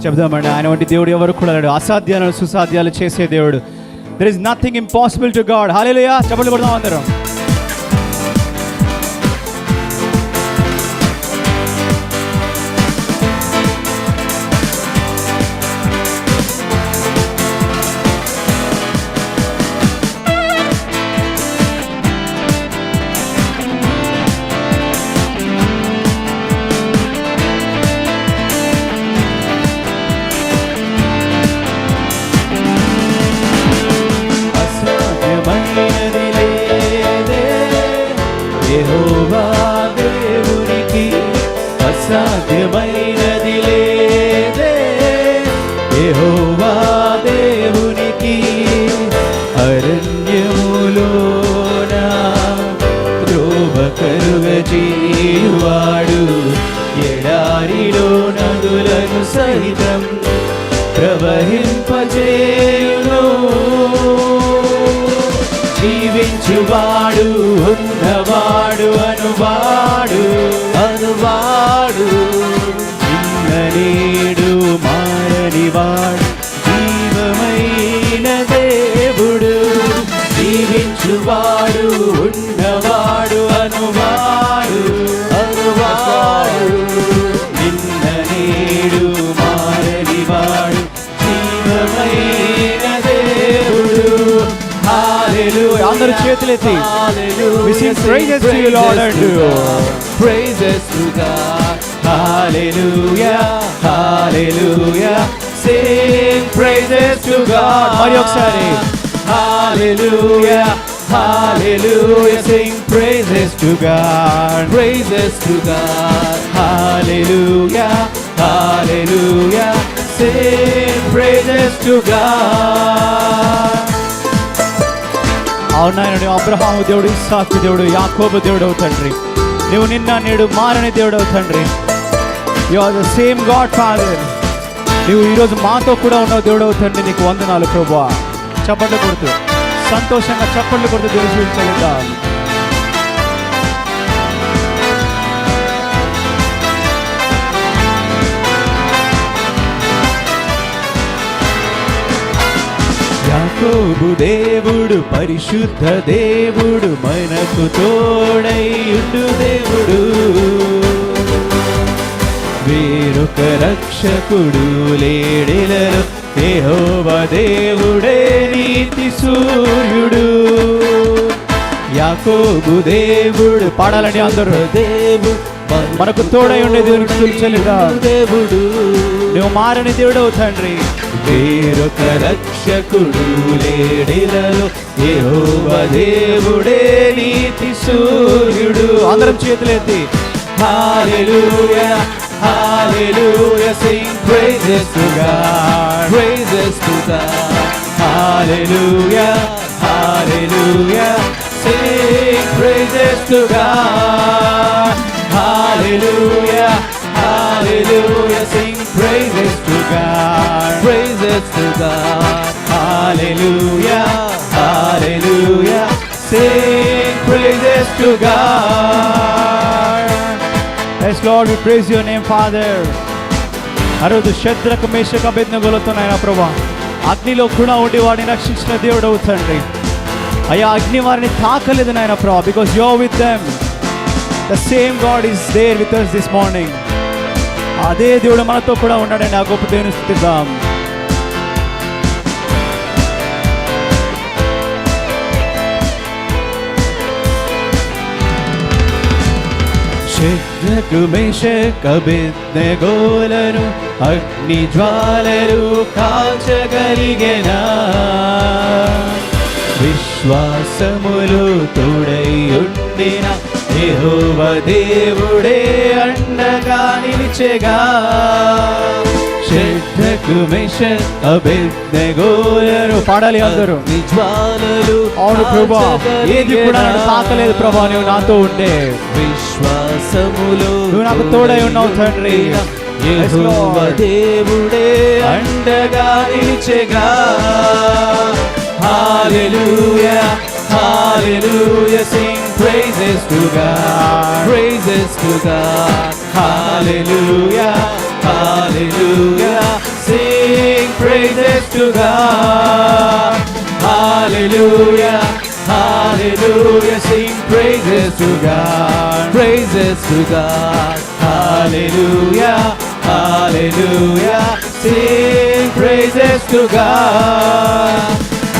చెప్దామండి, ఆయన వంటి దేవుడు ఎవరు కూడా లేడు. అసాధ్యాలను సుసాధ్యాలు చేసే దేవుడు. There is nothing impossible to God. Hallelujah, చప్పట్లు కొడదాం అందరం. యెహోవా దేవునికి అసాధ్యమైనది లేదే, యెహోవా దేవునికి. అరణ్యములోన త్రోవ కరుగజేయువాడు, ఎడారిలో నదులను సహితం ప్రవహింపజేయును. జీవించువాడు, ఉన్నవాడు, అనువాడు నిన్న నేడు మారనివాడు, జీవమైన దేవుడు. జీవించువాడు, ఉన్నవాడు, అనువాడు నిన్న నేడు మారనివాడు, జీవమైన దేవుడు. Hallelujah. అందరూ చేతులెత్తి we sing praises to you Lord and praises to God. Hallelujah, hallelujah, sing praises to God. మరి ఒకసారి hallelujah, hallelujah, sing praises to God, praises to God. Hallelujah, hallelujah, sing praises to God. అవునాయన, నువ్వు అబ్రహాము దేవుడు, ఇస్సాకు దేవుడు, యాకోబు దేవుడు తండ్రి. నువ్వు నిన్న నేడు మారని దేవుడు తండ్రి. You are the same god father. నువ్వు ఈరోజు మాతో కూడా ఉన్నావు దేవుడు తండ్రి. నీకు వందనాలు ప్రభువా. చప్పట్లు కొడుతూ సంతోషంగా చప్పట్లు కొడుతూ దేవుడు చూపించగలుగుతాం. యాకోబు దేవుడు, పరిశుద్ధ దేవుడు, మనకు తోడైయుండు దేవుడు. వేరొక రక్షకుడు లేడెలలో, యెహోవా దేవుడే నీతి సూర్యుడు. యాకోబు దేవుడు పాడాలని అందరూ. దేవుడు మనకు తోడై ఉండే దేవుడికి స్తుతించలేదా దేవుడు. నువ్వు మారని దేవుడు తండ్రి. వేరొక రక్షకుడు లేడిలలో, యెహోవా దేవుడే నీతి సూర్యుడు. అందరం చేతులెత్తి hallelujah, hallelujah, sing praises to God, praises to God. Hallelujah, hallelujah, sing praises to God. Hallelujah, hallelujah, sing praises to God, praises to God. Hallelujah, hallelujah, sing praises to God. Yes Lord, we praise your name Father. అరుదు శద్రకు మేషకు అబేద్నెగోలతో నాయన ప్రభువా, అగ్నిలో కూడా ఉండి వాడిని రక్షించిన దేవుడు తండ్రి. అయ్యా, అగ్ని వారిని తాకలేదు నాయన ప్రభువా, because you are with them. The same God is there with us this morning. అదే దేవుడు మనతో కూడా ఉన్నాడని ఆ గొప్ప దేవుని స్తుతిద్దాం. శద్రకు మేషకు అబేద్నెగోలను అగ్ని జ్వాలలు కాల్చగలిగెనా, విశ్వాసములు తోడై ఉండిన యెహోవా దేవుడే అండగా నిలిచెగా. శద్రకు మేషకు అబేద్నెగోలను పాడాలి అందరూ. జ్వాలలు అవును ప్రభువా, ఏది కూడా నన్ను తాకలేదు ప్రభువా, నువ్వు నాతో ఉండే. విశ్వాసములు నువ్వు నాకు తోడై ఉన్నావు తండ్రి. యెహోవా దేవుడే అండగా నిలిచెగా. Hallelujah, hallelujah, sing praises to God, praises to God. Hallelujah, hallelujah, praises to God. Hallelujah, hallelujah, sing praises to God. Praises to God. Hallelujah, hallelujah, sing praises to God.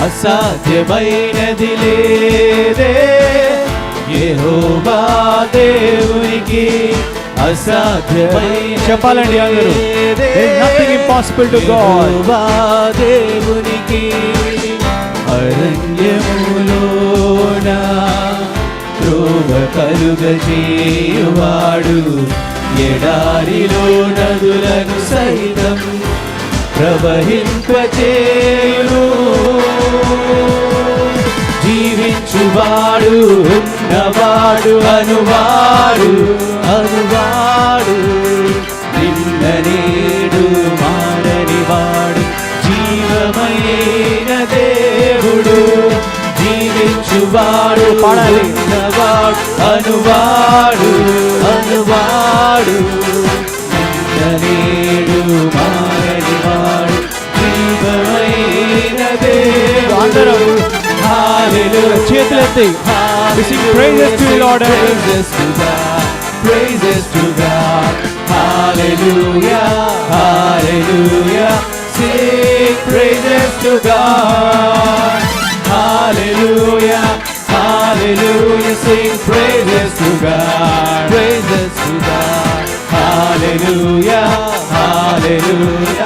అసాధ్యమైనది లేదే యెహోవా దేవునికి, అసాధ్యమైన చెప్పాలండి అందరూ, nothing impossible to God. యెహోవా దేవునికి అరణ్యములోన త్రోవ కలుగజేయువాడు, ఎడారిలో నదులను సహితం ప్రవహింపచేయును. జీవించువాడు ఉన్నవాడు అనువాడు అనువాడు, నిన్న నేడు మారనివాడు, జీవమైన దేవుడు. జీవించువాడు ఉన్నవాడు అనువాడు అనువాడు, నిన్న నేడు మారనివాడు, జీవమైన దేవుడు. అందరూ hallelujah, చేతులెత్తి we sing praises to the Lord, praises to God, praises to God. Hallelujah, hallelujah, sing praises to God. Hallelujah, hallelujah, sing praises to God, praises to God. Hallelujah, hallelujah,